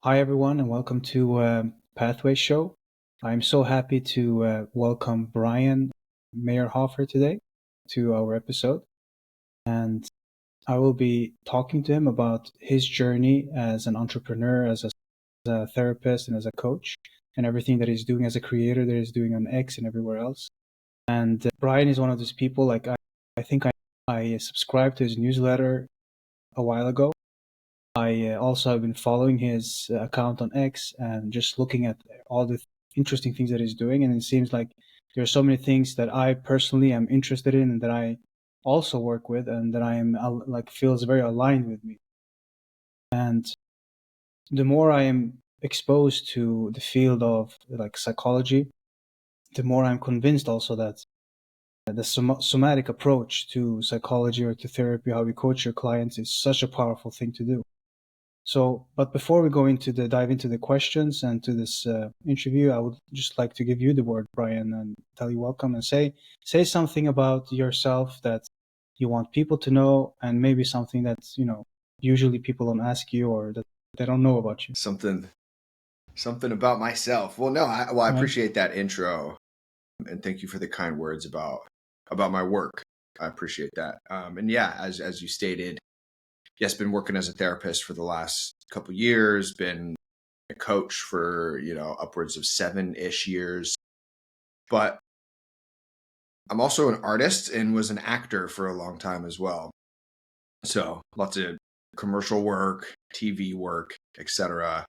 Hi, everyone, and welcome to Pathway Show. I'm so happy to welcome Brian Maierhofer today to our episode. And I will be talking to him about his journey as an entrepreneur, as a therapist, and as a coach, and everything that he's doing as a creator that he's doing on X and everywhere else. And Brian is one of those people, I think I subscribed to his newsletter a while ago. I also have been following his account on X and just looking at all the interesting things that he's doing. And it seems like there are so many things that I personally am interested in and that I also work with and that I am feels very aligned with me. And the more I am exposed to the field of like psychology, the more I'm convinced also that the somatic approach to psychology or to therapy, how we coach your clients, is such a powerful thing to do. So, but before we go into dive into the questions and to this interview, I would just like to give you the word, Brian, and tell you welcome and say something about yourself that you want people to know, and maybe something that usually people don't ask you or that they don't know about you. Something about myself. Well, no, I Right? appreciate that intro, and thank you for the kind words about my work. I appreciate that. And yeah, as you stated, yes, been working as a therapist for the last couple of years. Been a coach for upwards of 7-ish years. But I'm also an artist and was an actor for a long time as well. So lots of commercial work, TV work, etc.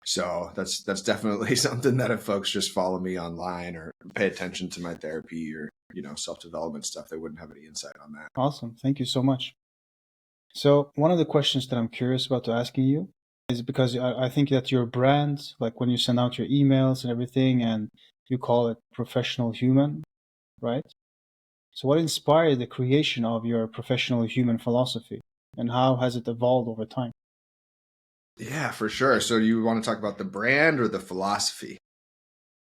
So that's definitely something that if folks just follow me online or pay attention to my therapy or, self-development stuff, they wouldn't have any insight on that. Awesome. Thank you so much. So one of the questions that I'm curious about asking you is because I think that your brand, like when you send out your emails and everything, and you call it professional human, right? So what inspired the creation of your professional human philosophy, and how has it evolved over time? Yeah, for sure. So you want to talk about the brand or the philosophy?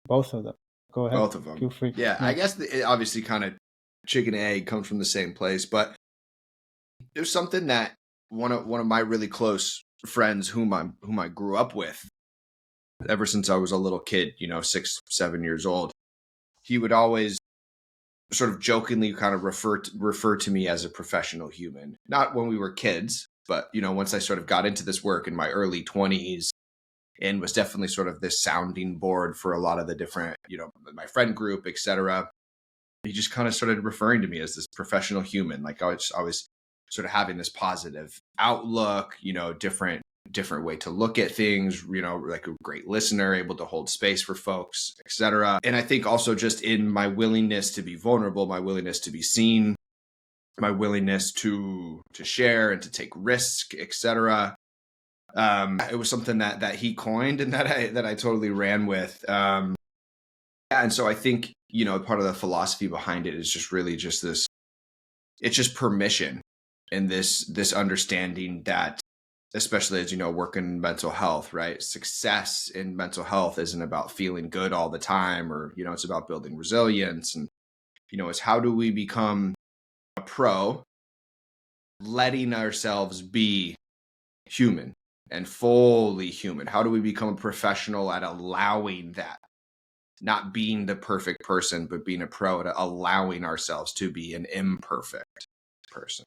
Both of them. Go ahead. Both of them. Feel free. Yeah, I guess it obviously kind of chicken and egg comes from the same place, but there's something that one of my really close friends whom I grew up with ever since I was a little kid, 6, 7 years old, he would always sort of jokingly kind of refer to me as a professional human. Not when we were kids, but once I sort of got into this work in my early 20s and was definitely sort of this sounding board for a lot of the different, my friend group, etc. He just kind of started referring to me as this professional human. Like I was sort of having this positive outlook, different way to look at things, like a great listener, able to hold space for folks, etc. And I think also just in my willingness to be vulnerable, my willingness to be seen, my willingness to share and to take risk, etc. It was something that he coined and that I totally ran with. Yeah, and so I think part of the philosophy behind it is just really just this. It's just permission and this understanding that, especially as work in mental health, right? Success in mental health isn't about feeling good all the time, or it's about building resilience, and it's how do we become a pro, letting ourselves be human and fully human. How do we become a professional at allowing that? Not being the perfect person, but being a pro at allowing ourselves to be an imperfect person.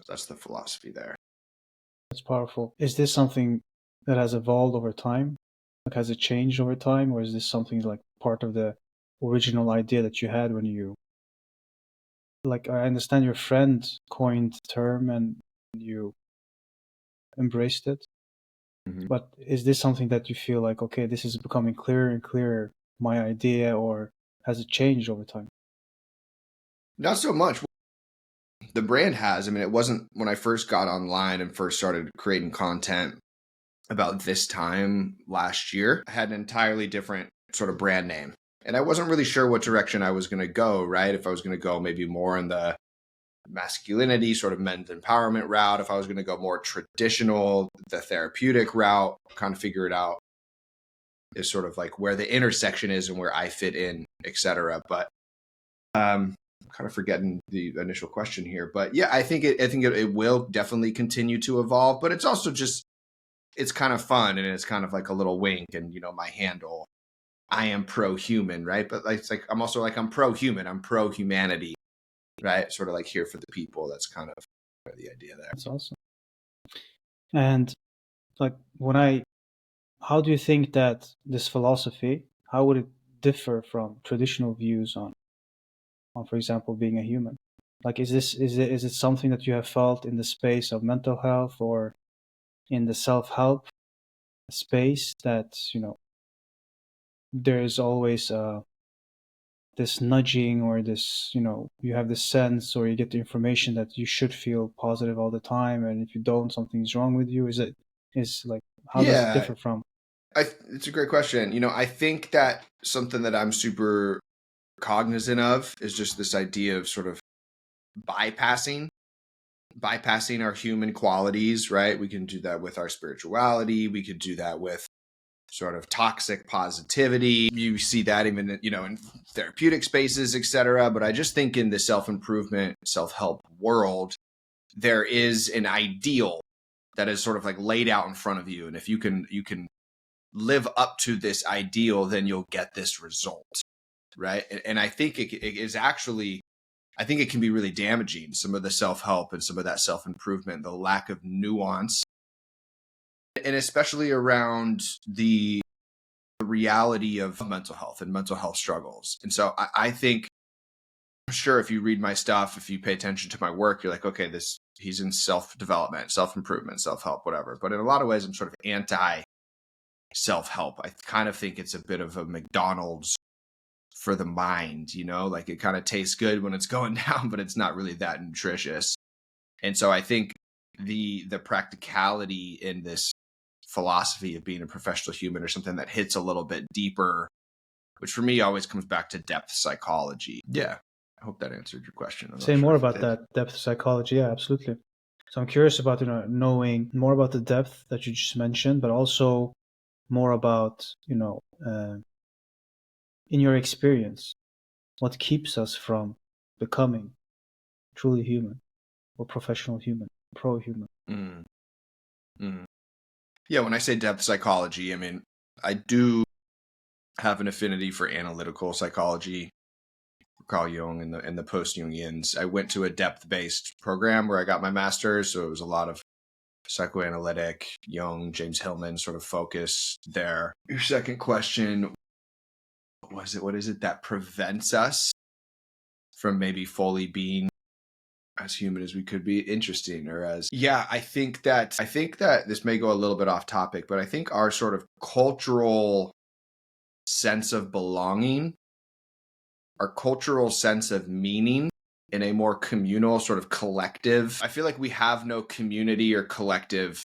That's the philosophy there. That's powerful. Is this something that has evolved over time? Like, has it changed over time, or is this something like part of the original idea that you had when you, like, I understand your friend coined the term and you embraced it. Mm-hmm. But is this something that you feel like, okay, this is becoming clearer and clearer, my idea, or has it changed over time? Not so much. The brand has. I mean, it wasn't when I first got online and first started creating content about this time last year. I had an entirely different sort of brand name. And I wasn't really sure what direction I was going to go, right? If I was going to go maybe more in the masculinity, sort of men's empowerment route, if I was going to go more traditional, the therapeutic route, kind of figure it out is sort of like where the intersection is and where I fit in, etc. But I'm kind of forgetting the initial question here. But yeah, I think it will definitely continue to evolve, but it's also just it's kind of fun and it's kind of like a little wink and, you know, my handle, I am pro-human, right? But like, it's like, I'm also like, I'm pro-human, I'm pro-humanity, right? Sort of like here for the people. That's kind of the idea there. That's awesome. And like how do you think that this philosophy, how would it differ from traditional views on, for example, being a human? Like, is it something that you have felt in the space of mental health or in the self-help space that, there is always this nudging or this, you have this sense or you get the information that you should feel positive all the time, and if you don't, something's wrong with you? Is like, how does it Yeah, differ from? it's a great question. You know, I think that something that I'm super cognizant of is just this idea of sort of bypassing our human qualities, right? We can do that with our spirituality. We could do that with sort of toxic positivity. You see that even, you know, in therapeutic spaces, etc. But I just think in the self-improvement, self-help world, there is an ideal that is sort of like laid out in front of you. And if you can live up to this ideal, then you'll get this result, right? And I think it is actually, I think it can be really damaging, some of the self-help and some of that self-improvement, the lack of nuance, and especially around the reality of mental health and mental health struggles. And so I think, sure, if you read my stuff, if you pay attention to my work, you're like, okay, he's in self-development, self-improvement, self-help, whatever. But in a lot of ways, I'm sort of anti self-help. I kind of think it's a bit of a McDonald's for the mind, you know, like it kind of tastes good when it's going down, but it's not really that nutritious. And so I think the practicality in this philosophy of being a professional human or something that hits a little bit deeper, which for me always comes back to depth psychology. Yeah. I hope that answered your question. I'm Say not sure more if it about did. that depth psychology. Yeah, absolutely. So I'm curious about, knowing more about the depth that you just mentioned, but also more about, in your experience, what keeps us from becoming truly human or professional human, pro-human. Mm, mm. Yeah, when I say depth psychology, I mean, I do have an affinity for analytical psychology, Carl Jung and the post Jungians. I went to a depth based program where I got my master's, so it was a lot of psychoanalytic, Jung, James Hillman sort of focus there. Your second question, what is it that prevents us from maybe fully being as human as we could be? Interesting. Or as, yeah, I think that this may go a little bit off topic, but I think our sort of cultural sense of belonging, our cultural sense of meaning in a more communal sort of collective, I feel like we have no community or collective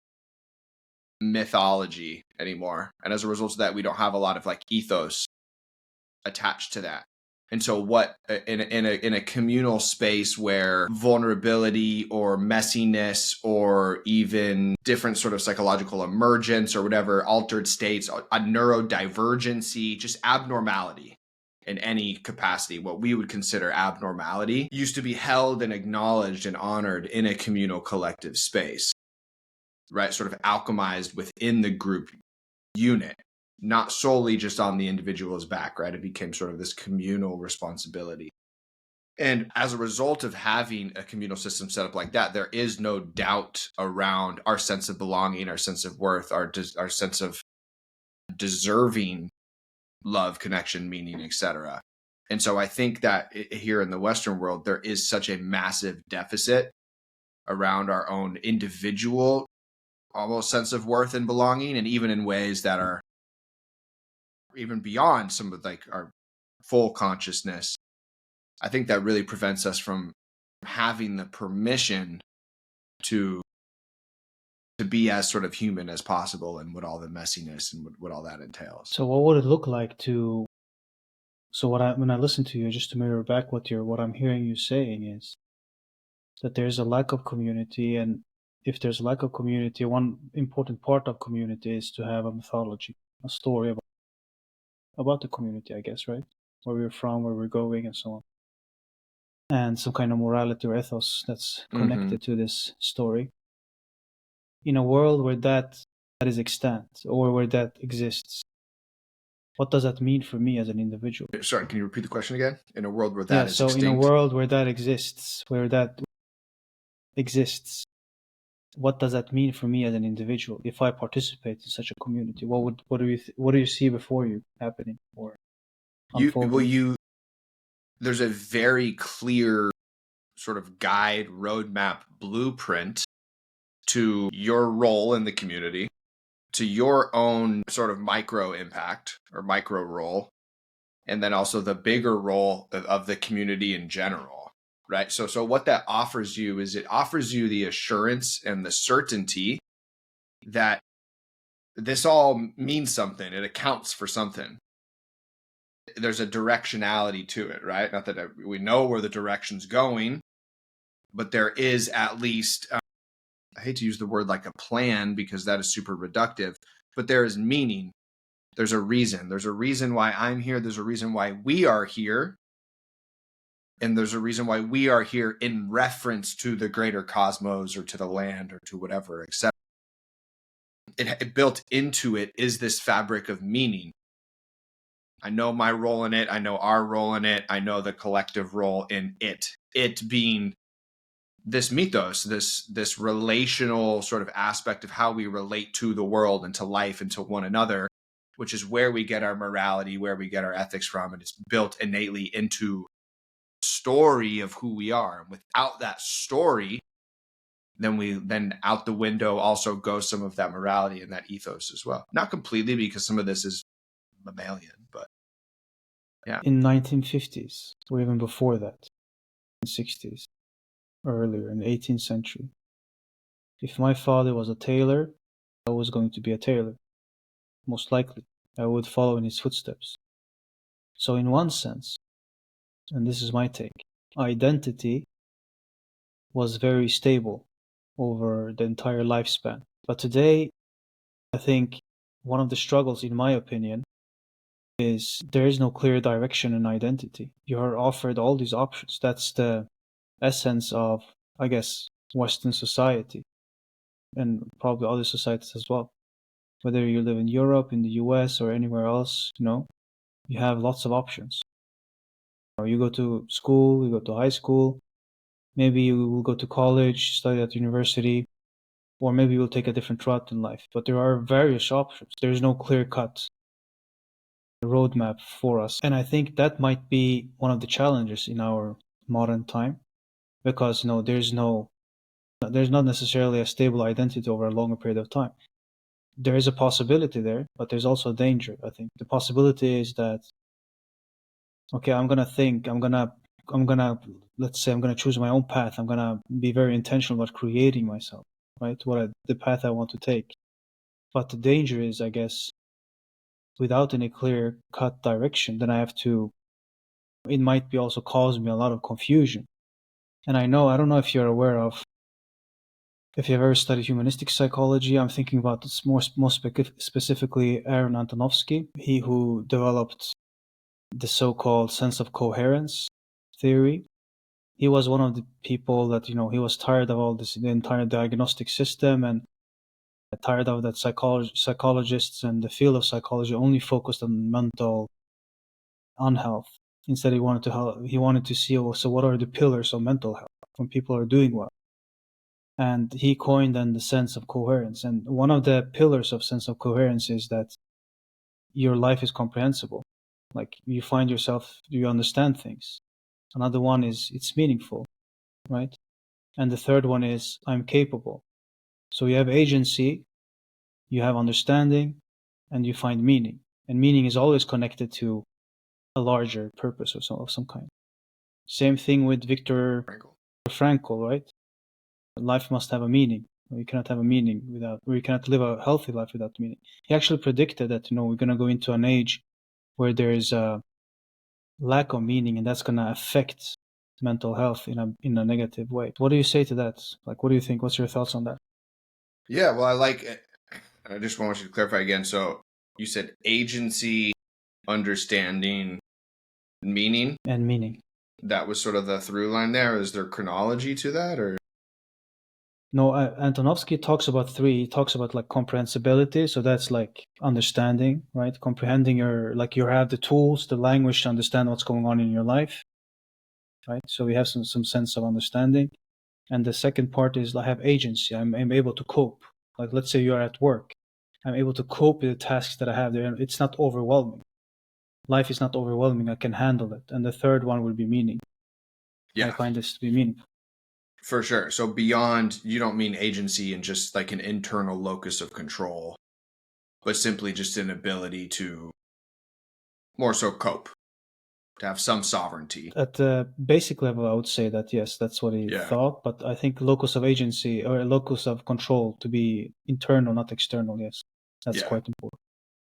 mythology anymore. And as a result of that, we don't have a lot of like ethos attached to that. And so what in a communal space where vulnerability or messiness or even different sort of psychological emergence or whatever, altered states, a neurodivergency, just abnormality in any capacity, what we would consider abnormality, used to be held and acknowledged and honored in a communal collective space, right? Sort of alchemized within the group unit, not solely just on the individual's back, right? It became sort of this communal responsibility. And as a result of having a communal system set up like that, there is no doubt around our sense of belonging, our sense of worth, our sense of deserving love, connection, meaning, etc. And so I think that here in the Western world, there is such a massive deficit around our own individual almost sense of worth and belonging, and even in ways that are even beyond some of like our full consciousness. I think that really prevents us from having the permission to be as sort of human as possible, and what all the messiness and what all that entails. So what would it look like to? So when I listen to you, just to mirror back what I'm hearing you saying is that there's a lack of community, and if there's a lack of community, one important part of community is to have a mythology, a story about the community, I guess, right? Where we're from, where we're going, and so on. And some kind of morality or ethos that's connected to this story. In a world where that that is extant or where that exists, what does that mean for me as an individual? Sorry, can you repeat the question again? In a world where Yeah, that is so in a extinct? world where that exists, what does that mean for me as an individual if I participate in such a community? What do you see before you happening or unfolding? There's a very clear sort of guide, roadmap, blueprint to your role in the community, to your own sort of micro impact or micro role, and then also the bigger role of the community in general, right? So what that offers you is it offers you the assurance and the certainty that this all means something. It accounts for something. There's a directionality to it, right? Not that we know where the direction's going, but there is at least, I hate to use the word like a plan because that is super reductive, but there is meaning. There's a reason. There's a reason why I'm here. There's a reason why we are here. And there's a reason why we are here in reference to the greater cosmos or to the land or to whatever, except it built into it is this fabric of meaning. I know my role in it. I know our role in it. I know the collective role in it. It being this mythos, this relational sort of aspect of how we relate to the world and to life and to one another, which is where we get our morality, where we get our ethics from, and it's built innately into the story of who we are. And without that story, then out the window also goes some of that morality and that ethos as well. Not completely, because some of this is mammalian, but yeah. In 1950s or even before that, in 60s, earlier in the 18th century, if my father was a tailor, I was going to be a tailor. Most likely, I would follow in his footsteps. So in one sense, and this is my take, identity was very stable over the entire lifespan. But today, I think one of the struggles, in my opinion, is there is no clear direction in identity. You are offered all these options. That's the essence of, I guess, Western society and probably other societies as well. Whether you live in Europe, in the US, or anywhere else, you have lots of options. Or you go to school, you go to high school, maybe you will go to college, study at university, or maybe you'll take a different route in life. But there are various options. There's no clear-cut roadmap for us. And I think that might be one of the challenges in our modern time, because there's not necessarily a stable identity over a longer period of time. There is a possibility there, but there's also a danger, I think. The possibility is that, okay, let's say I'm gonna choose my own path. I'm gonna be very intentional about creating myself, right? The path I want to take. But the danger is, I guess, without any clear cut direction, then it might be also cause me a lot of confusion. And I don't know if you're aware of, if you've ever studied humanistic psychology. I'm thinking about this more specifically Aaron Antonovsky, he who developed the so-called sense of coherence theory. He was one of the people that, he was tired of all this, the entire diagnostic system, and tired of that psychologists and the field of psychology only focused on mental unhealth. Instead, he wanted to see, so what are the pillars of mental health when people are doing well? And he coined then the sense of coherence. And one of the pillars of sense of coherence is that your life is comprehensible. Like you find yourself, you understand things. Another one is it's meaningful, right? And the third one is I'm capable. So you have agency, you have understanding, and you find meaning. And meaning is always connected to a larger purpose of some kind. Same thing with Viktor Frankl, right? Life must have a meaning. You cannot have a meaning or you cannot live a healthy life without meaning. He actually predicted that, we're going to go into an age where there is a lack of meaning, and that's going to affect mental health in a negative way. What do you say to that? Like, what do you think? What's your thoughts on that? Yeah, well, I like it. I just want you to clarify again. So you said agency, understanding, meaning. And meaning. That was sort of the through line there. Is there chronology to that, or? No, Antonovsky talks about three. He talks about like comprehensibility. So that's like understanding, right? Comprehending you have the tools, the language to understand what's going on in your life, right? So we have some sense of understanding. And the second part is I have agency. I'm able to cope. Like let's say you're at work. I'm able to cope with the tasks that I have there. It's not overwhelming. Life is not overwhelming. I can handle it. And the third one would be meaning. I Yeah, find this to be meaningful. for sure. So beyond, you don't mean agency and just like an internal locus of control, but simply just an ability to more so cope, to have some sovereignty. At the basic level, I would say that yes, that's what he Yeah. thought. But I think locus of agency or locus of control to be internal, not external. Yes, that's Yeah. quite important.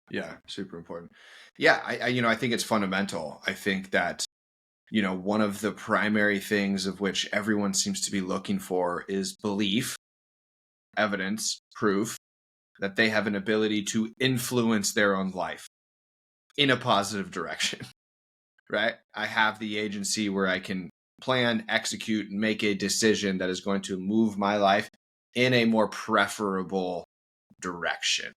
Yeah. Super important. Yeah. I think it's fundamental. I think that, one of the primary things of which everyone seems to be looking for is belief, evidence, proof that they have an ability to influence their own life in a positive direction, right? I have the agency where I can plan, execute, and make a decision that is going to move my life in a more preferable direction.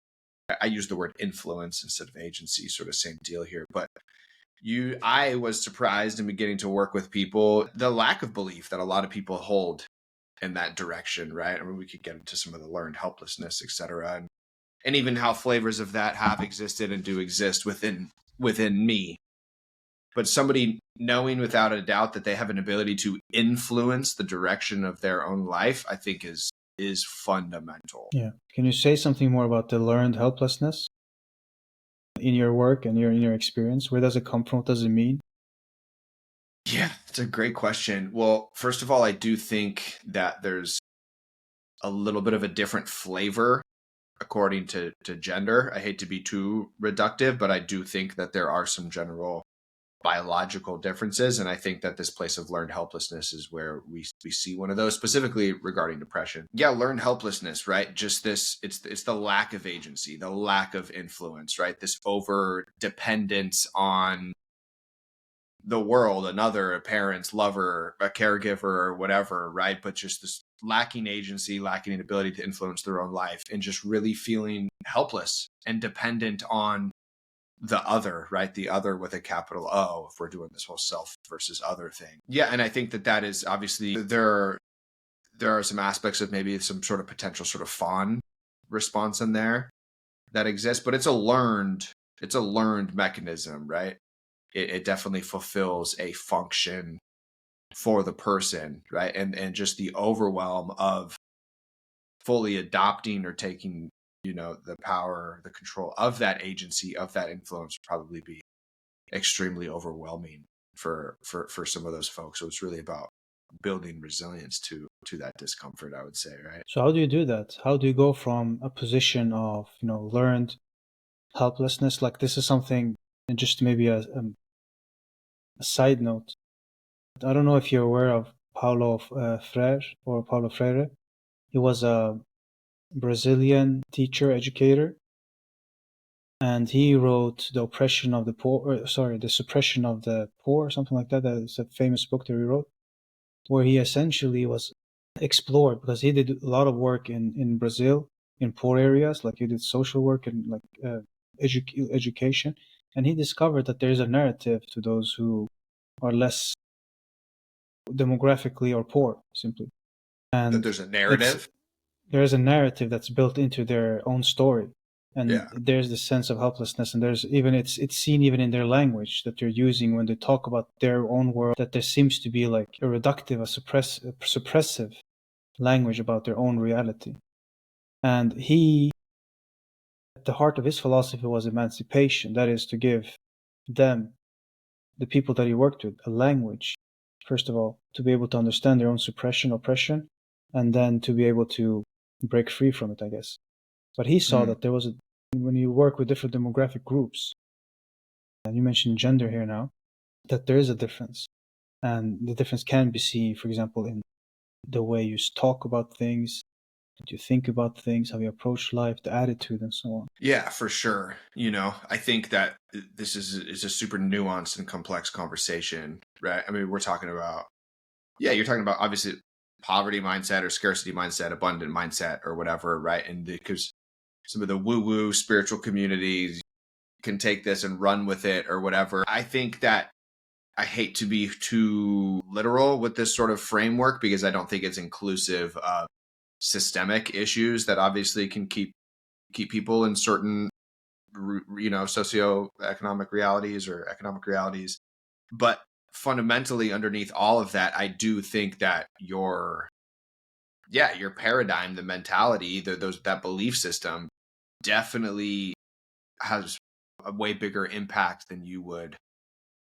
I use the word influence instead of agency, sort of same deal here. But I was surprised in beginning to work with people, the lack of belief that a lot of people hold in that direction, right? I mean, we could get into some of the learned helplessness, et cetera, and even how flavors of that have existed and do exist within me. But somebody knowing without a doubt that they have an ability to influence the direction of their own life, I think is fundamental. Yeah. Can you say something more about the learned helplessness in your work and in your experience? Where does it come from? What does it mean? Yeah, it's a great question. Well, first of all, I do think that there's a little bit of a different flavor according to gender. I hate to be too reductive, but I do think that there are some general biological differences. And I think that this place of learned helplessness is where we see one of those, specifically regarding depression. Yeah, learned helplessness, right? Just this, it's the lack of agency, the lack of influence, right? This over dependence on the world, another, a parent's lover, a caregiver, or whatever, right? But just this lacking agency, lacking an ability to influence their own life, and just really feeling helpless and dependent on the other, right? The other with a capital O, if we're doing this whole self versus other thing. Yeah, and I think that is obviously there are some aspects of maybe some sort of potential sort of fawn response in there that exists, but it's a learned mechanism, right? It definitely fulfills a function for the person, right? And just the overwhelm of fully adopting or taking, the power, the control of that agency, of that influence would probably be extremely overwhelming for some of those folks. So it's really about building resilience to that discomfort, I would say, right? So how do you do that? How do you go from a position of learned helplessness? Like this is something, and just maybe a side note. I don't know if you're aware of Paulo Freire. He was a Brazilian teacher, educator, and he wrote The Oppression of the Poor, The Suppression of the Poor, something like that. That's a famous book that he wrote, where he essentially was explored because he did a lot of work in Brazil, in poor areas, like he did social work and like education. And he discovered that there's a narrative to those who are less demographically or poor, simply. That And there's a it's narrative. there's a narrative that's built into their own story, and Yeah. there's this sense of helplessness, and there's even it's seen even in their language that they're using when they talk about their own world, that there seems to be like a reductive, a suppressive language about their own reality. And he, at the heart of his philosophy was emancipation, that is to give them, the people that he worked with, a language, first of all, to be able to understand their own oppression, and then to be able to break free from it, I guess. But he saw Mm. that when you work with different demographic groups, and you mentioned gender here now, that there is a difference. And the difference can be seen, for example, in the way you talk about things, what you think about things, how you approach life, the attitude, and so on. Yeah, for sure. I think that this is a super nuanced and complex conversation, right? I mean, we're talking about, yeah, you're talking about obviously poverty mindset or scarcity mindset, abundant mindset or whatever, right? And because some of the woo-woo spiritual communities can take this and run with it or whatever. I think that I hate to be too literal with this sort of framework because I don't think it's inclusive of systemic issues that obviously can keep people in certain socioeconomic realities or economic realities. But fundamentally underneath all of that, I do think that your paradigm, the mentality, that belief system definitely has a way bigger impact than you would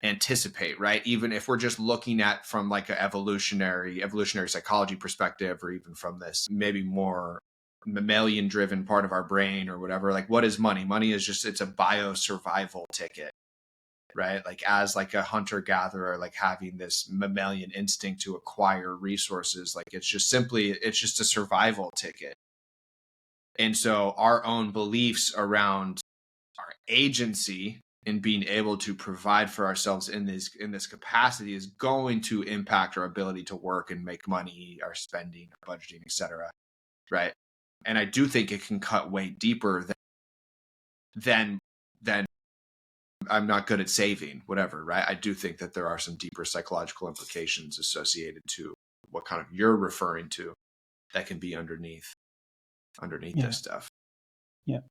anticipate, right? Even if we're just looking at from like an evolutionary psychology perspective, or even from this maybe more mammalian driven part of our brain or whatever, like what is money? Money is just, it's a bio survival ticket, right? Like as like a hunter gatherer, like having this mammalian instinct to acquire resources, like it's just a survival ticket. And so our own beliefs around our agency in being able to provide for ourselves in this capacity is going to impact our ability to work and make money, our spending, our budgeting, etc. Right? And I do think it can cut way deeper than I'm not good at saving, whatever. Right? I do think that there are some deeper psychological implications associated to what kind of you're referring to that can be underneath Yeah. this stuff. Yeah.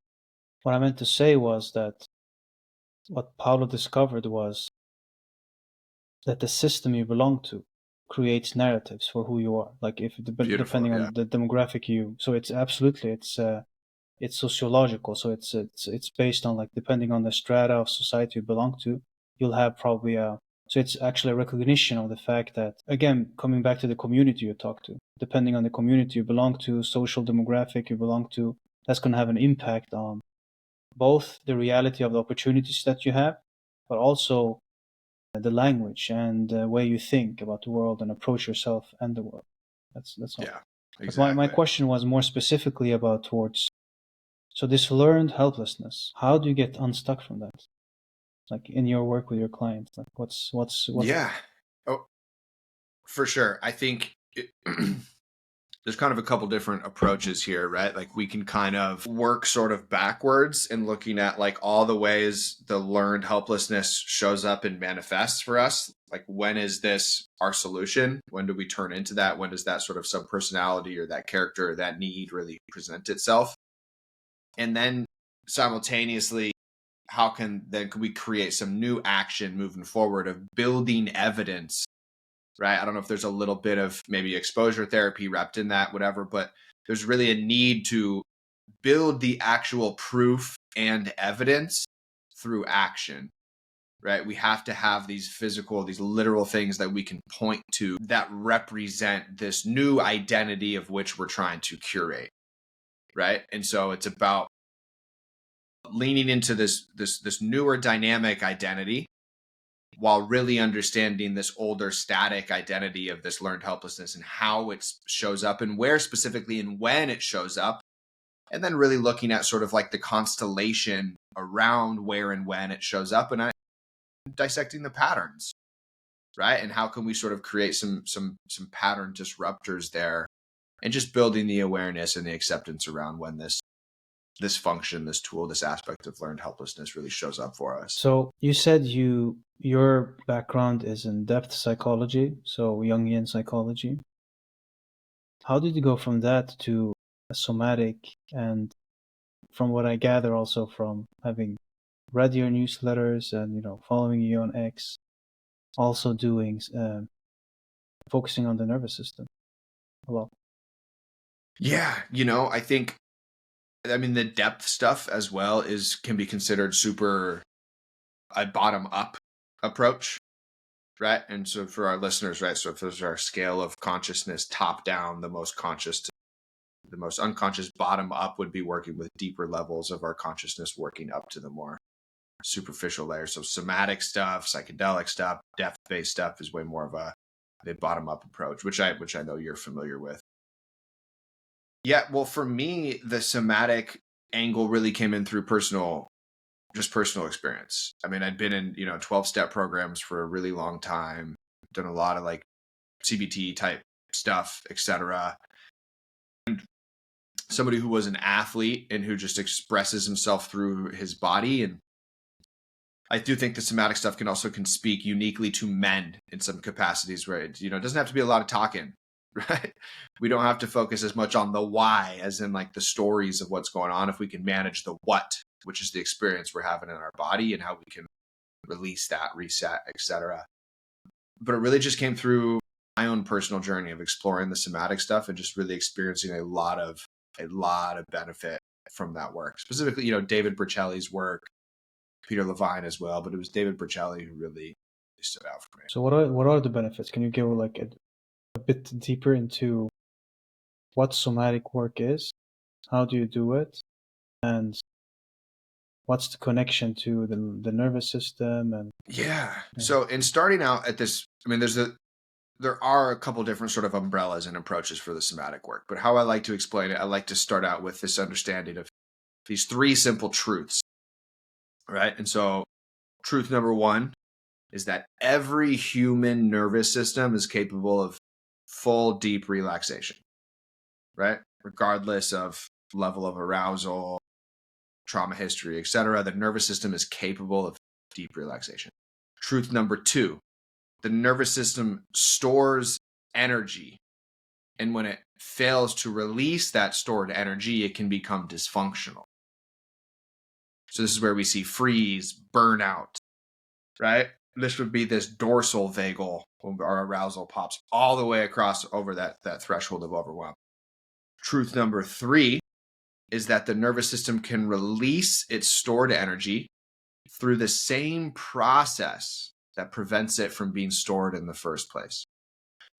What I meant to say was that what Paulo discovered was that the system you belong to creates narratives for who you are. Like if Beautiful, depending yeah. on the demographic so it's absolutely it's sociological. So it's based on, like, depending on the strata of society you belong to, you'll have probably so it's actually a recognition of the fact that, again, coming back to the community you talk to, depending on the community you belong to, social demographic you belong to, that's going to have an impact on both the reality of the opportunities that you have, but also the language and the way you think about the world and approach yourself and the world. That's all. Yeah, But my exactly. question was more specifically about towards, so this learned helplessness. How do you get unstuck from that? Like in your work with your clients, like what's Yeah. Oh, for sure. I think there's kind of a couple different approaches here, right? Like we can kind of work sort of backwards and looking at like all the ways the learned helplessness shows up and manifests for us. Like when is this our solution? When do we turn into that? When does that sort of subpersonality or that character or that need really present itself? And then simultaneously, can we create some new action moving forward of building evidence, right? I don't know if there's a little bit of maybe exposure therapy wrapped in that, whatever, but there's really a need to build the actual proof and evidence through action, right? We have to have these literal things that we can point to that represent this new identity of which we're trying to curate, right? And so it's about leaning into this newer dynamic identity while really understanding this older static identity of this learned helplessness and how it shows up and where specifically and when it shows up. And then really looking at sort of like the constellation around where and when it shows up and dissecting the patterns, right? And how can we sort of create some pattern disruptors there, and just building the awareness and the acceptance around when this function, this tool, this aspect of learned helplessness really shows up for us. So you said your background is in depth psychology, so Jungian psychology. How did you go from that to somatic? And from what I gather, also from having read your newsletters and following you on X, also doing focusing on the nervous system a lot. Yeah, I think, the depth stuff as well can be considered super a bottom up approach, right? And so for our listeners, right, so if there's our scale of consciousness, top down, the most conscious to the most unconscious, bottom up would be working with deeper levels of our consciousness, working up to the more superficial layers. So somatic stuff, psychedelic stuff, depth based stuff is way more of a bottom up approach, which I know you're familiar with. Yeah, well, for me, the somatic angle really came in through personal experience. I'd been in 12-step programs for a really long time, done a lot of like CBT type stuff, etc. Somebody who was an athlete and who just expresses himself through his body. And I do think the somatic stuff can speak uniquely to men in some capacities where it doesn't have to be a lot of talking, right? We don't have to focus as much on the why, as in like the stories of what's going on, if we can manage the what, which is the experience we're having in our body and how we can release that, reset, etc. But it really just came through my own personal journey of exploring the somatic stuff and just really experiencing a lot of benefit from that work. Specifically, David Berceli's work, Peter Levine as well, but it was David Berceli who really stood out for me. So what are the benefits? Can you give like a bit deeper into what somatic work is? How do you do it? And what's the connection to the nervous system? And yeah. So in starting out at this, there are a couple different sort of umbrellas and approaches for the somatic work, but how I like to explain it, I like to start out with this understanding of these three simple truths, right? And so truth number one is that every human nervous system is capable of full deep relaxation, right? Regardless of level of arousal, trauma history, etc. The nervous system is capable of deep relaxation. Truth number two, the nervous system stores energy. And when it fails to release that stored energy, it can become dysfunctional. So this is where we see freeze, burnout, right? This would be this dorsal vagal when our arousal pops all the way across over that threshold of overwhelm. Truth number three is that the nervous system can release its stored energy through the same process that prevents it from being stored in the first place.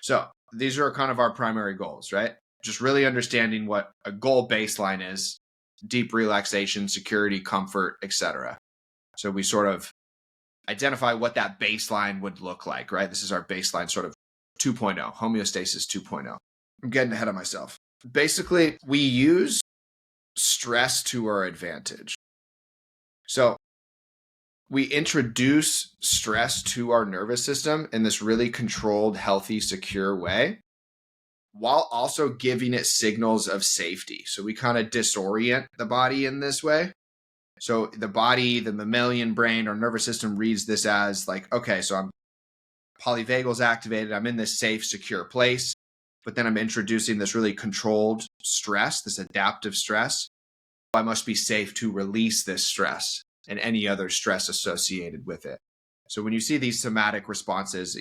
So these are kind of our primary goals, right? Just really understanding what a goal baseline is, deep relaxation, security, comfort, etc. So we sort of identify what that baseline would look like, right? This is our baseline sort of 2.0, homeostasis 2.0. I'm getting ahead of myself. Basically, we use stress to our advantage. So we introduce stress to our nervous system in this really controlled, healthy, secure way, while also giving it signals of safety. So we kind of disorient the body in this way. So the body, the mammalian brain, our nervous system reads this as like, okay, so I'm polyvagal's activated. I'm in this safe, secure place, but then I'm introducing this really controlled stress, this adaptive stress. I must be safe to release this stress and any other stress associated with it. So when you see these somatic responses,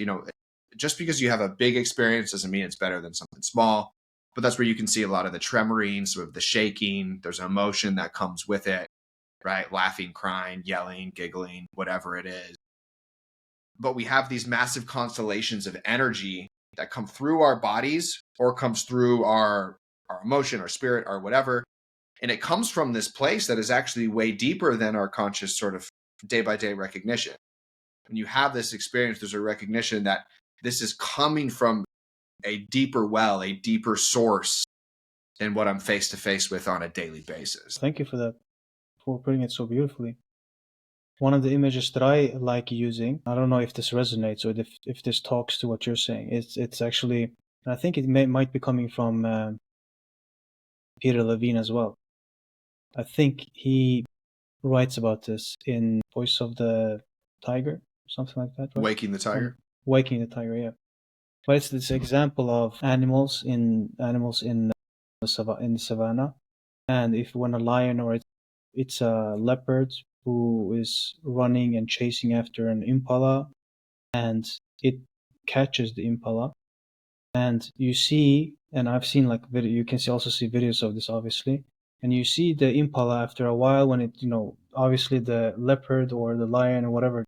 just because you have a big experience doesn't mean it's better than something small, but that's where you can see a lot of the tremoring, sort of the shaking. There's an emotion that comes with it, right? Laughing, crying, yelling, giggling, whatever it is. But we have these massive constellations of energy that come through our bodies or comes through our emotion, our spirit, or whatever. And it comes from this place that is actually way deeper than our conscious sort of day-by-day recognition. When you have this experience, there's a recognition that this is coming from a deeper well, a deeper source than what I'm face-to-face with on a daily basis. Thank you for that, for putting it so beautifully. One of the images that I like using, I don't know if this resonates or if this talks to what you're saying, it's actually, I think it might be coming from Peter Levine as well. I think he writes about this in Voice of the Tiger, something like that, right? Waking the Tiger? Waking the Tiger, yeah. But it's this example of animals in the savannah, and when a lion or it's a leopard who is running and chasing after an impala, and it catches the impala, and you see, and I've seen like video, you can also see videos of this obviously, and you see the impala after a while when it, obviously the leopard or the lion or whatever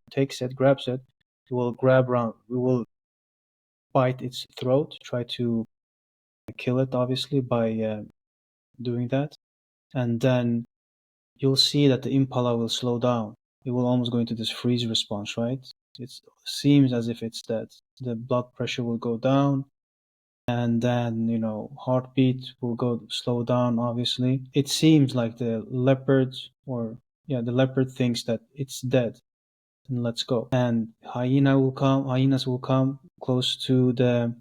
grabs it, it will bite its throat, try to kill it obviously by doing that, and then you'll see that the impala will slow down. It will almost go into this freeze response, right? It seems as if it's dead. The blood pressure will go down, and then heartbeat will slow down obviously. It seems like the leopard thinks that it's dead and let's go, and hyenas will come close to the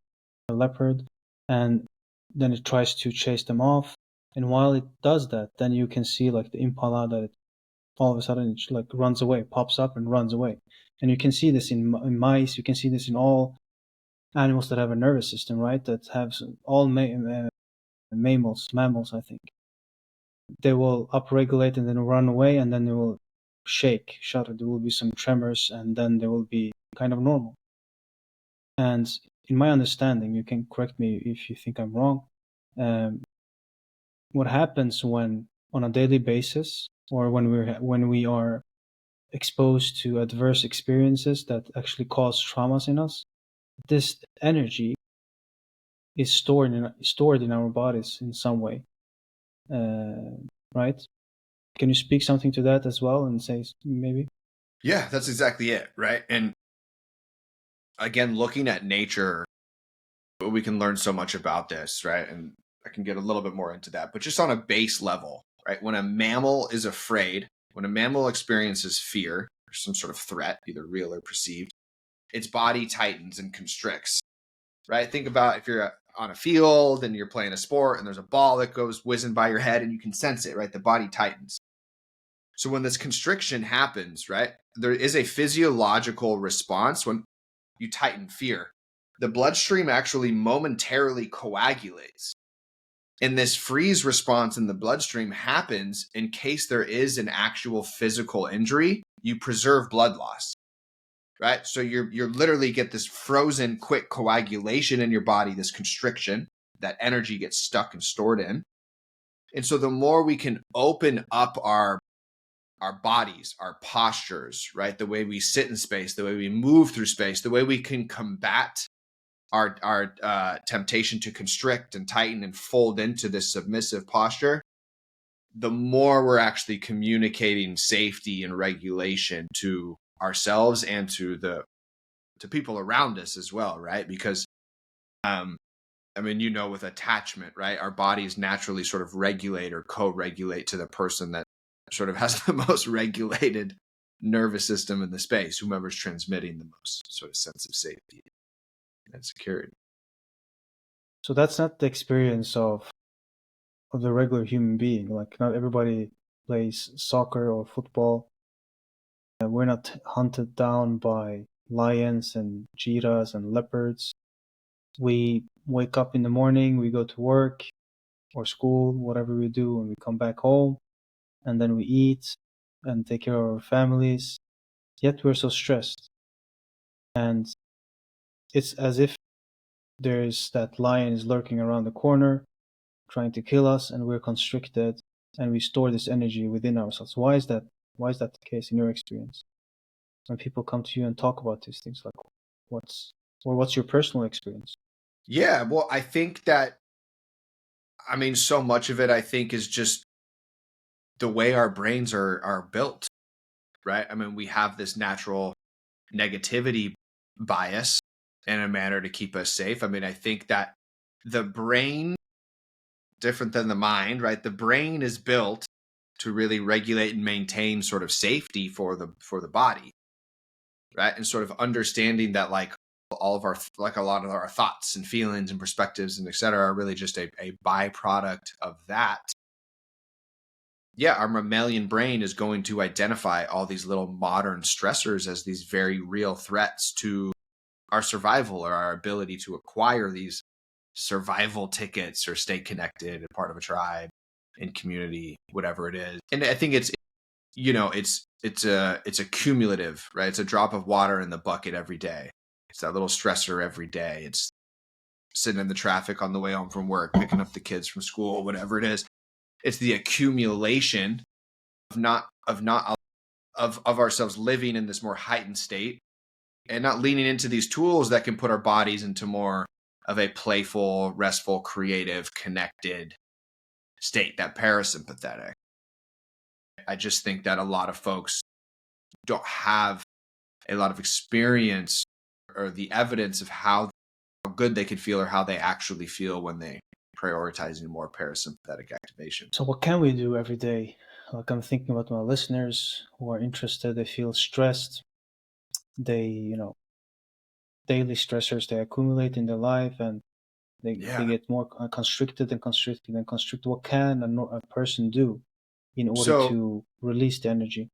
leopard, and then it tries to chase them off. And while it does that, then you can see like the impala that it, all of a sudden it like runs away, pops up and runs away. And you can see this in mice. You can see this in all animals that have a nervous system, right? That have all mammals, I think. They will upregulate and then run away, and then they will shudder. There will be some tremors, and then they will be kind of normal. And in my understanding, you can correct me if you think I'm wrong. What happens when, on a daily basis, or when we are exposed to adverse experiences that actually cause traumas in us, this energy is stored in our bodies in some way, right? Can you speak something to that as well and say maybe? Yeah, that's exactly it, right? And again, looking at nature, we can learn so much about this, right? And I can get a little bit more into that, but just on a base level, right? When a mammal is afraid, when a mammal experiences fear or some sort of threat, either real or perceived, its body tightens and constricts, right? Think about if you're on a field and you're playing a sport and there's a ball that goes whizzing by your head and you can sense it, right? The body tightens. So when this constriction happens, right, there is a physiological response when you tighten fear. The bloodstream actually momentarily coagulates. And this freeze response in the bloodstream happens in case there is an actual physical injury. You preserve blood loss, right? So you're literally get this frozen quick coagulation in your body, this constriction, that energy gets stuck and stored in. And so the more we can open up our bodies, our postures, right? The way we sit in space, the way we move through space, the way we can combat our temptation to constrict and tighten and fold into this submissive posture, the more we're actually communicating safety and regulation to ourselves and to people around us as well, right? Because I mean, with attachment, right? Our bodies naturally sort of regulate or co-regulate to the person that sort of has the most regulated nervous system in the space, whomever's transmitting the most sort of sense of safety and security. So that's not the experience of the regular human being. Like, not everybody plays soccer or football. We're not hunted down by lions and cheetahs and leopards. We wake up in the morning, we go to work or school, whatever we do, and we come back home, and then we eat and take care of our families. Yet we're so stressed. And it's as if there's that lion is lurking around the corner trying to kill us, and we're constricted, and we store this energy within ourselves. Why is that? Why is that the case in your experience? When people come to you and talk about these things, like what's your personal experience? Yeah, well, I think that, I mean, so much of it, I think, is just the way our brains are built, right? I mean, we have this natural negativity bias in a manner to keep us safe. I mean, I think that the brain, different than the mind, right? The brain is built to really regulate and maintain sort of safety for the body, right? And sort of understanding that, like, all of our, like, a lot of our thoughts and feelings and perspectives and et cetera are really just a byproduct of that. Yeah, our mammalian brain is going to identify all these little modern stressors as these very real threats to our survival or our ability to acquire these survival tickets or stay connected and part of a tribe and community, whatever it is. And I think it's a cumulative, right? It's a drop of water in the bucket every day. It's that little stressor every day. It's sitting in the traffic on the way home from work, picking up the kids from school, whatever it is. It's the accumulation of ourselves living in this more heightened state and not leaning into these tools that can put our bodies into more of a playful, restful, creative, connected state, that parasympathetic. I just think that a lot of folks don't have a lot of experience or the evidence of how good they could feel or how they actually feel when they prioritizing more parasympathetic activation. So what can we do every day? Like, I'm thinking about my listeners who are interested. They feel stressed. They, daily stressors, they accumulate in their life, and They Yeah. get more constricted and constricted and constricted. What can a person do in order So, to release the energy?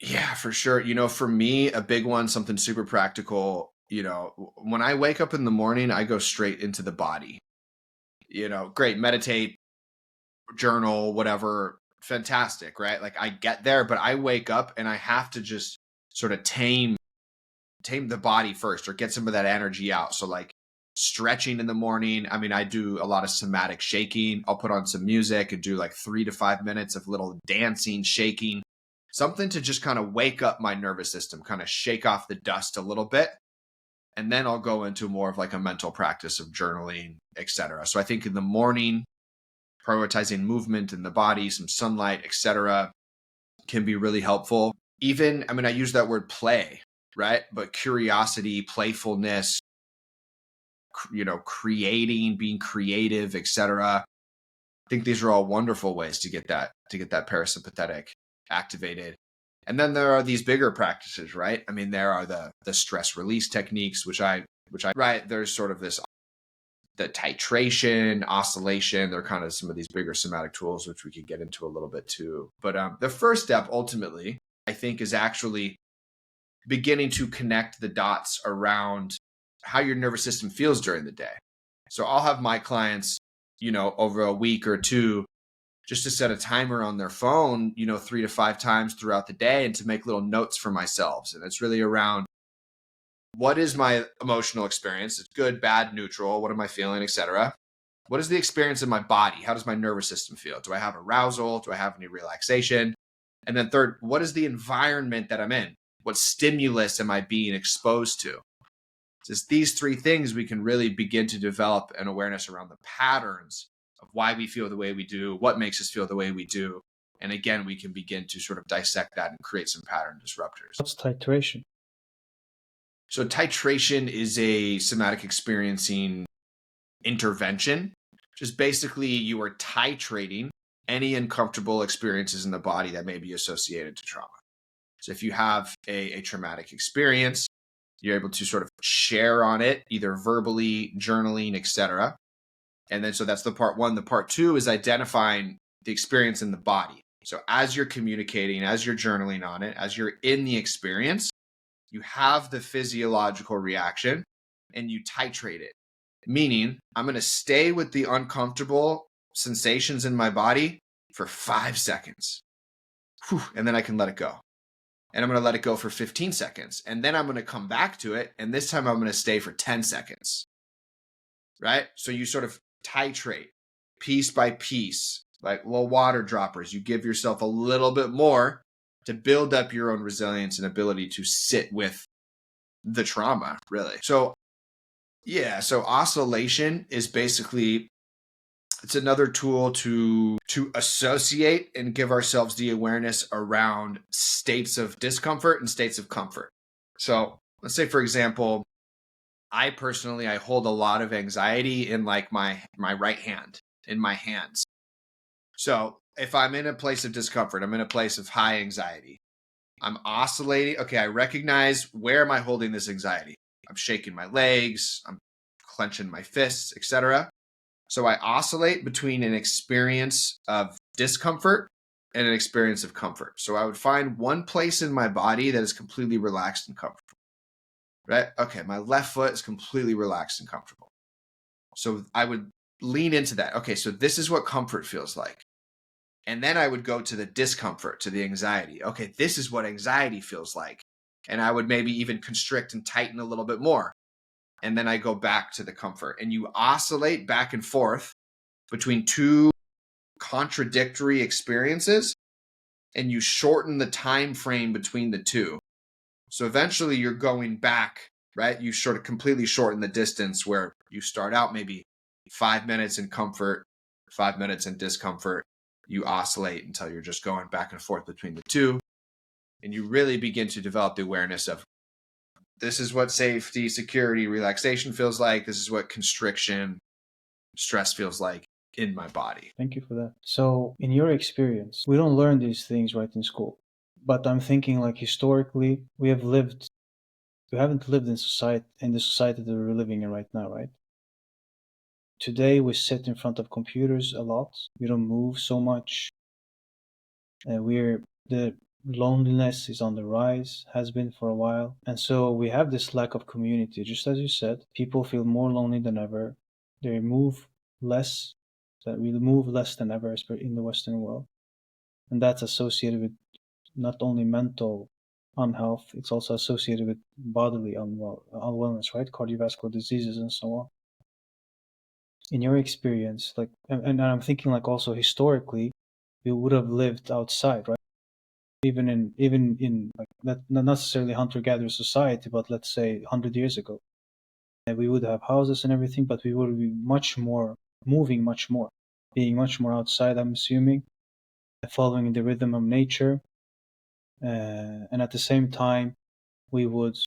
yeah, for sure. For me, a big one, something super practical, when I wake up in the morning, I go straight into the body. Great, meditate, journal, whatever, fantastic, right? Like I get there, but I wake up and I have to just sort of tame the body first or get some of that energy out. So like stretching in the morning. I mean, I do a lot of somatic shaking. I'll put on some music and do like 3 to 5 minutes of little dancing, shaking, something to just kind of wake up my nervous system, kind of shake off the dust a little bit. And then I'll go into more of like a mental practice of journaling, etc. So I think in the morning, prioritizing movement in the body, some sunlight, etc., can be really helpful. Even, I mean, I use that word play, right? But curiosity, playfulness, creating, being creative, etc. I think these are all wonderful ways to get that parasympathetic activated. And then there are these bigger practices, right? I mean, there are the stress release techniques, which I right, there's sort of this the titration, oscillation. They're kind of some of these bigger somatic tools, which we could get into a little bit too. But the first step, ultimately, I think, is actually beginning to connect the dots around how your nervous system feels during the day. So I'll have my clients, over a week or two, just to set a timer on their phone, 3 to 5 times throughout the day and to make little notes for myself. And it's really around, what is my emotional experience? It's good, bad, neutral. What am I feeling, etc. What is the experience in my body? How does my nervous system feel? Do I have arousal? Do I have any relaxation? And then third, what is the environment that I'm in? What stimulus am I being exposed to? Just these three things, we can really begin to develop an awareness around the patterns of why we feel the way we do, what makes us feel the way we do. And again, we can begin to sort of dissect that and create some pattern disruptors. What's titration? So titration is a somatic experiencing intervention. Just basically, you are titrating any uncomfortable experiences in the body that may be associated to trauma. So if you have a traumatic experience, you're able to sort of share on it, either verbally, journaling, etc. And then so that's the part one. The part two is identifying the experience in the body. So as you're communicating, as you're journaling on it, as you're in the experience, you have the physiological reaction and you titrate it. Meaning, I'm going to stay with the uncomfortable sensations in my body for 5 seconds. And then I can let it go. And I'm going to let it go for 15 seconds. And then I'm going to come back to it. And this time I'm going to stay for 10 seconds. Right? So you sort of titrate piece by piece, like little water droppers. You give yourself a little bit more to build up your own resilience and ability to sit with the trauma, really. So, yeah, so oscillation is basically, it's another tool to associate and give ourselves the awareness around states of discomfort and states of comfort. So let's say, for example, I hold a lot of anxiety in like my right hand, in my hands. So if I'm in a place of discomfort, I'm in a place of high anxiety, I'm oscillating. Okay, I recognize, where am I holding this anxiety? I'm shaking my legs, I'm clenching my fists, etc. So I oscillate between an experience of discomfort and an experience of comfort. So I would find one place in my body that is completely relaxed and comfortable. Right? Okay, my left foot is completely relaxed and comfortable. So I would lean into that. Okay, so this is what comfort feels like. And then I would go to the discomfort, to the anxiety. Okay, this is what anxiety feels like. And I would maybe even constrict and tighten a little bit more. And then I go back to the comfort. And you oscillate back and forth between two contradictory experiences, and you shorten the time frame between the two. So eventually you're going back, right? You sort of completely shorten the distance where you start out maybe 5 minutes in comfort, 5 minutes in discomfort. You oscillate until you're just going back and forth between the two. And you really begin to develop the awareness of, this is what safety, security, relaxation feels like. This is what constriction, stress feels like in my body. Thank you for that. So, in your experience, we don't learn these things right in school. But I'm thinking, like, historically, we haven't lived in the society that we're living in right now, right? today we sit in front of computers a lot. We don't move so much. The loneliness is on the rise, has been for a while, and so we have this lack of community. Just as you said, people feel more lonely than ever. They move less. That we move less than ever in the Western world, and that's associated with not only mental unhealth, it's also associated with bodily unwellness, right? Cardiovascular diseases and so on. In your experience, like, and I'm thinking like also historically, we would have lived outside, right? Even in like not necessarily hunter-gatherer society, but let's say 100 years ago, and we would have houses and everything, but we would be much more moving, much more, being much more outside. I'm assuming, following the rhythm of nature, and at the same time, we would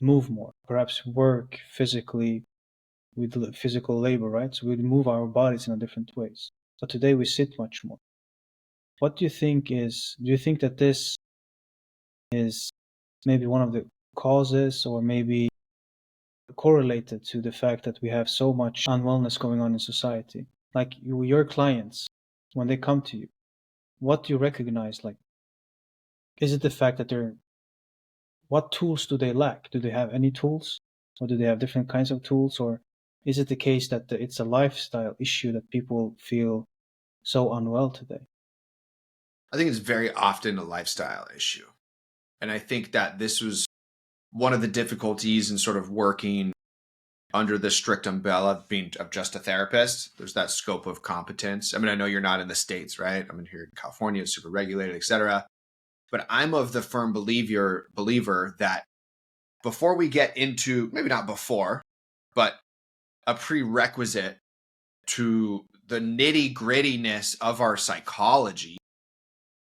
move more, perhaps work physically with physical labor, right? So we'd move our bodies in a different ways. But today we sit much more. What do you think is? Do you think that this is maybe one of the causes, or maybe correlated to the fact that we have so much unwellness going on in society? Like your clients, when they come to you, what do you recognize? Like, is it the fact that what tools do they lack? Do they have any tools? Or do they have different kinds of tools? Or is it the case that it's a lifestyle issue that people feel so unwell today? I think it's very often a lifestyle issue. And I think that this was one of the difficulties in sort of working under the strict umbrella of just a therapist. There's that scope of competence. I mean, I know you're not in the States, right? I'm in here in California, it's super regulated, et cetera. But I'm of the firm believer that before we get into, maybe not before, but a prerequisite to the nitty grittiness of our psychology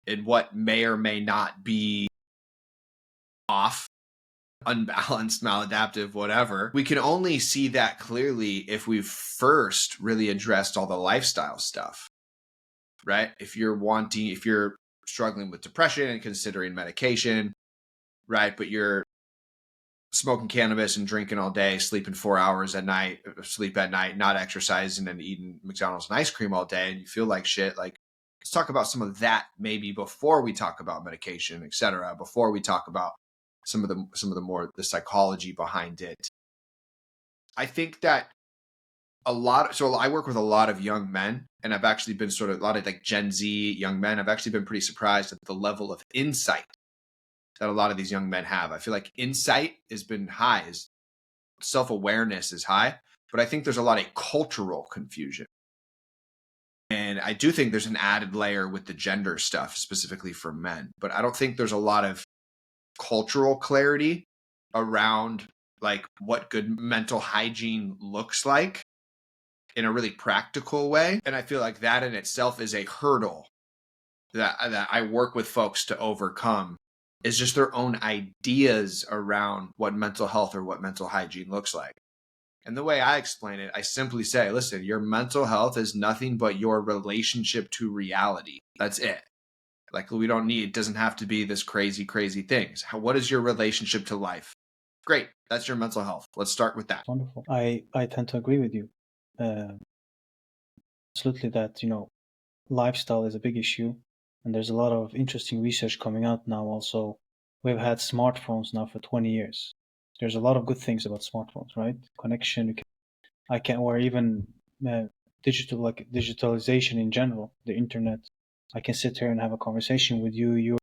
and what may or may not be off, unbalanced, maladaptive, whatever, we can only see that clearly if we've first really addressed all the lifestyle stuff, right? If you're struggling with depression and considering medication, right? But you're smoking cannabis and drinking all day, sleeping 4 hours at night, not exercising and eating McDonald's and ice cream all day, and you feel like shit. Like, let's talk about some of that maybe before we talk about medication, et cetera, before we talk about some of the more the psychology behind it. I think that so I work with a lot of young men, and I've actually been sort of a lot of like Gen Z young men. I've actually been pretty surprised at the level of insight that a lot of these young men have. I feel like insight has been high, self-awareness is high, but I think there's a lot of cultural confusion. And I do think there's an added layer with the gender stuff, specifically for men, but I don't think there's a lot of cultural clarity around like what good mental hygiene looks like in a really practical way. And I feel like that in itself is a hurdle that I work with folks to overcome, is just their own ideas around what mental health or what mental hygiene looks like. And the way I explain it, I simply say, listen, your mental health is nothing but your relationship to reality. That's it. Like, it doesn't have to be this crazy, crazy things. What is your relationship to life? Great. That's your mental health. Let's start with that. Wonderful. I tend to agree with you. Absolutely that, lifestyle is a big issue, and there's a lot of interesting research coming out now also. We've had smartphones now for 20 years. There's a lot of good things about smartphones, right? Connection, or even digitalization in general, the internet. I can sit here and have a conversation with you. You're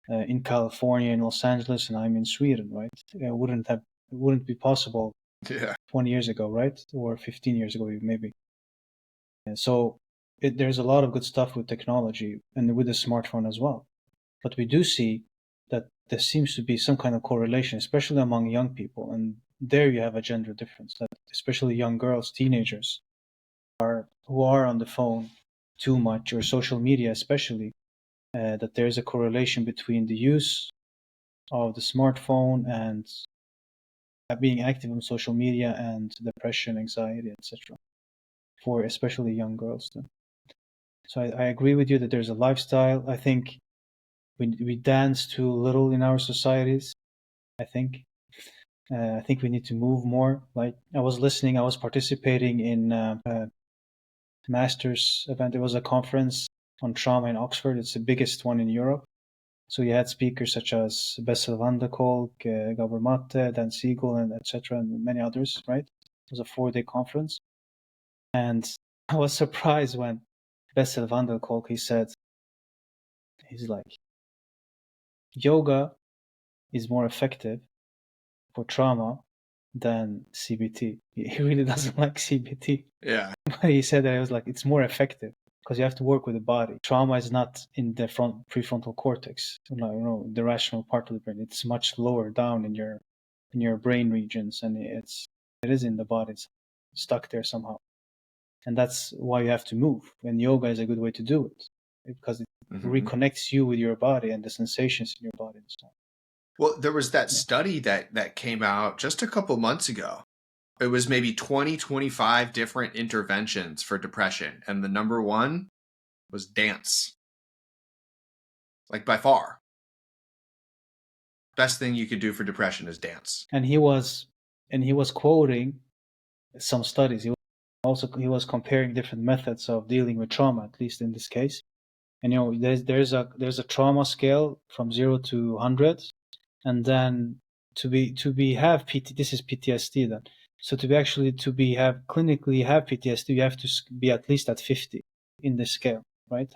in California, in Los Angeles, and I'm in Sweden, right? It wouldn't be possible 20 years ago, right? Or 15 years ago, maybe. And so there's a lot of good stuff with technology and with the smartphone as well. But we do see that there seems to be some kind of correlation, especially among young people. And there you have a gender difference, that especially young girls, teenagers, who are on the phone too much, or social media especially, that there's a correlation between the use of the smartphone and being active on social media and depression, anxiety, etc. for especially young girls. So I agree with you that there's a lifestyle. I think we dance too little in our societies, I think. I think we need to move more. Like I was participating in a master's event. It was a conference on trauma in Oxford. It's the biggest one in Europe. So you had speakers such as Bessel van der Kolk, Gabor Mate, Dan Siegel, and etc., and many others, right? It was a 4-day conference. And I was surprised when Bessel van der Kolk, he's like, yoga is more effective for trauma than CBT. He really doesn't like CBT. Yeah. But he said that it was like, it's more effective because you have to work with the body. Trauma is not in the prefrontal cortex, the rational part of the brain. It's much lower down in your brain regions, and it is in the body. It's stuck there somehow. And that's why you have to move. And yoga is a good way to do it because it reconnects you with your body and the sensations in your body and stuff. Well, there was that study that came out just a couple months ago. It was maybe 25 different interventions for depression. And the number one was dance. Like by far. Best thing you could do for depression is dance. And he was quoting some studies. He was comparing different methods of dealing with trauma, at least in this case. And there's a trauma scale from 0 to 100, and then have PT. This is PTSD then. So clinically have PTSD, you have to be at least at 50 in the scale, right?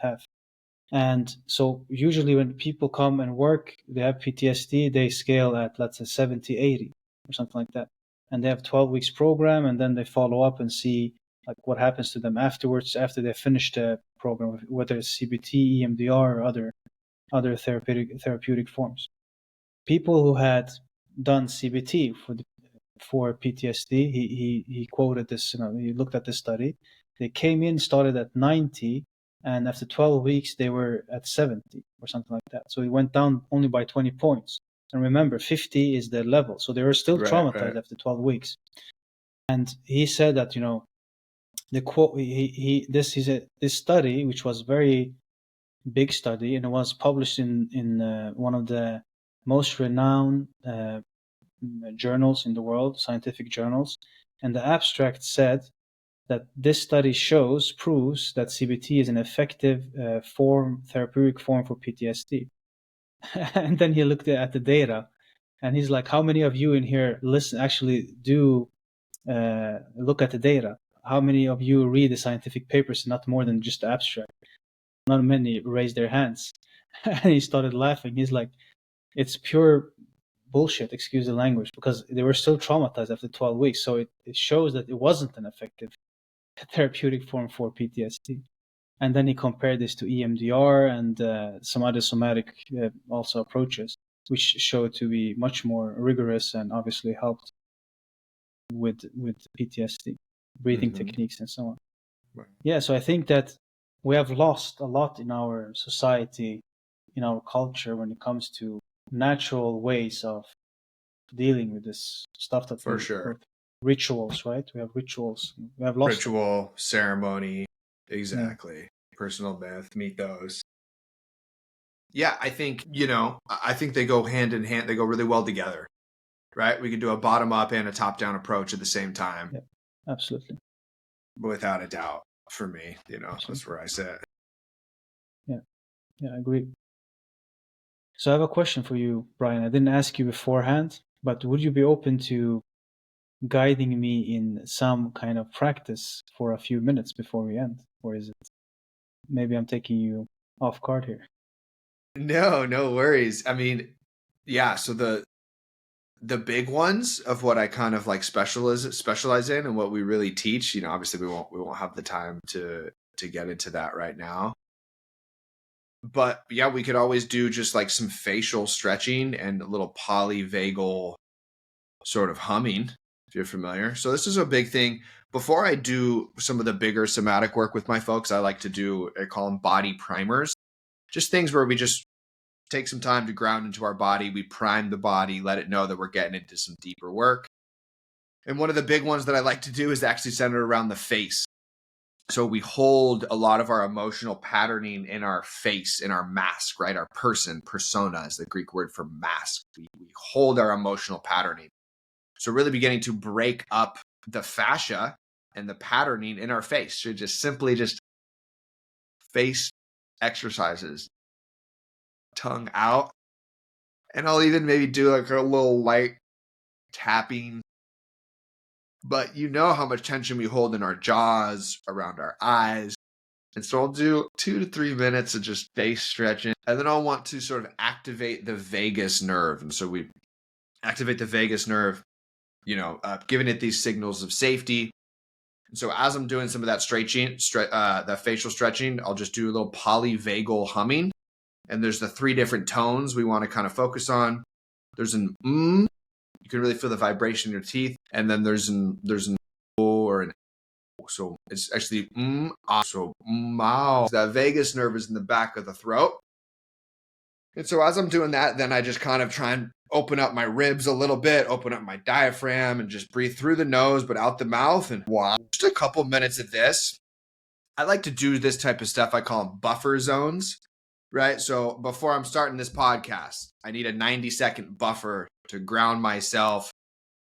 And so usually when people come and work, they have PTSD, they scale at, let's say, 70, 80 or something like that. And they have 12 weeks program, and then they follow up and see like what happens to them afterwards, after they finish the program, whether it's CBT, EMDR, or other therapeutic forms. People who had done CBT for PTSD, he quoted this, he looked at this study. They came in, started at 90, and after 12 weeks, they were at 70 or something like that. So it went down only by 20 points. And remember, 50 is the level. So they were still traumatized after 12 weeks. And he said that, the quote, this study, which was very big study, and it was published in one of the most renowned journals in the world, scientific journals. And the abstract said that this study proves that CBT is an effective therapeutic form for PTSD. And then he looked at the data, and he's like, how many of you in here actually do look at the data? How many of you read the scientific papers, not more than just the abstract? Not many raised their hands. And he started laughing. He's like, it's pure bullshit, excuse the language, because they were still traumatized after 12 weeks. So it shows that it wasn't an effective therapeutic form for PTSD. And then he compared this to EMDR and some other somatic also approaches, which showed to be much more rigorous and obviously helped with PTSD, breathing techniques and so on. Right. Yeah, so I think that we have lost a lot in our society, in our culture, when it comes to natural ways of dealing with this stuff that for sure. Rituals, right? We have rituals. We have lost ritual, ceremony, exactly. Yeah. Personal myth, mythos. Yeah, I think, I think they go hand in hand. They go really well together, right? We could do a bottom up and a top down approach at the same time. Yeah, absolutely. Without a doubt, for me, that's where I sit. Yeah, I agree. So I have a question for you, Brian. I didn't ask you beforehand, but would you be open to guiding me in some kind of practice for a few minutes before we end? Or is it maybe I'm taking you off guard here? No worries. I mean, yeah, so the big ones of what I kind of like specialize in and what we really teach, obviously we won't have the time to get into that right now. But yeah, we could always do just like some facial stretching and a little polyvagal sort of humming, if you're familiar. So this is a big thing. Before I do some of the bigger somatic work with my folks, I call them body primers. Just things where we just take some time to ground into our body. We prime the body, let it know that we're getting into some deeper work. And one of the big ones that I like to do is actually centered around the face. So we hold a lot of our emotional patterning in our face, in our mask, right? Our persona is the Greek word for mask. We hold our emotional patterning. So really beginning to break up the fascia and the patterning in our face. So just simply just face exercises, tongue out. And I'll even maybe do like a little light tapping. But you know how much tension we hold in our jaws, around our eyes. And so I'll do 2 to 3 minutes of just face stretching. And then I'll want to sort of activate the vagus nerve. And so we activate the vagus nerve, giving it these signals of safety. And so as I'm doing some of that stretching, that facial stretching, I'll just do a little polyvagal humming. And there's the 3 different tones we want to kind of focus on. There's an you can really feel the vibration in your teeth. And then there's an or an so it's actually so that vagus nerve is in the back of the throat. And so as I'm doing that, then I just kind of try and open up my ribs a little bit, open up my diaphragm, and just breathe through the nose, but out the mouth. And wow, just a couple minutes of this. I like to do this type of stuff. I call them buffer zones, right? So before I'm starting this podcast, I need a 90-second buffer to ground myself,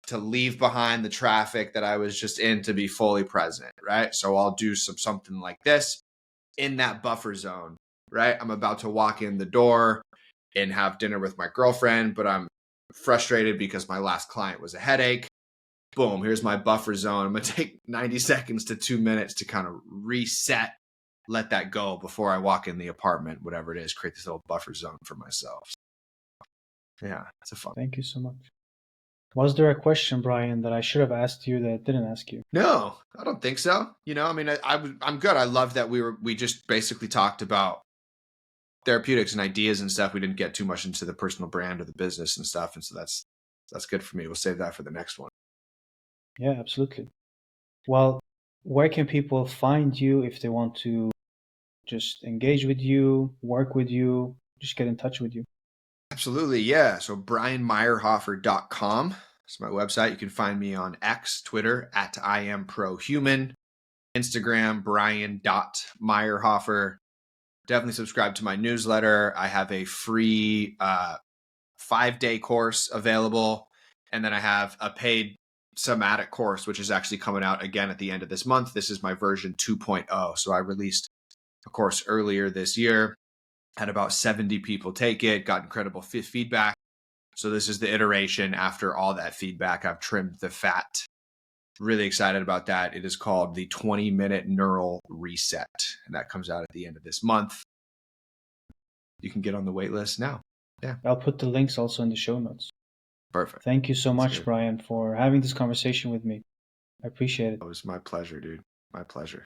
to leave behind the traffic that I was just in, to be fully present, right? So I'll do something like this in that buffer zone, right? I'm about to walk in the door and have dinner with my girlfriend, but I'm frustrated because my last client was a headache. Boom, here's my buffer zone. I'm going to take 90 seconds to 2 minutes to kind of reset, let that go before I walk in the apartment, whatever it is, create this little buffer zone for myself. Yeah, it's a fun. Thank you so much. Was there a question, Brian, that I should have asked you that I didn't ask you? No, I don't think so. I'm good. I love that we just basically talked about therapeutics and ideas and stuff. We didn't get too much into the personal brand or the business and stuff. And so that's good for me. We'll save that for the next one. Yeah, absolutely. Well, where can people find you if they want to just engage with you, work with you, just get in touch with you? Absolutely. Yeah. So brianmaierhofer.com is my website. You can find me on X, Twitter at IamProHuman, Instagram, brian.maierhofer. Definitely subscribe to my newsletter. I have a free 5-day course available. And then I have a paid Somatic course, which is actually coming out again at the end of this month. This is my version 2.0. So I released a course earlier this year, had about 70 people take it, got incredible feedback. So this is the iteration after all that feedback. I've trimmed the fat. Really excited about that. It is called the 20-minute neural reset, and that comes out at the end of this month. You can get on the wait list now. Yeah. I'll put the links also in the show notes. Perfect. Thank you so much, Brian, for having this conversation with me. I appreciate it. It was my pleasure, dude. My pleasure.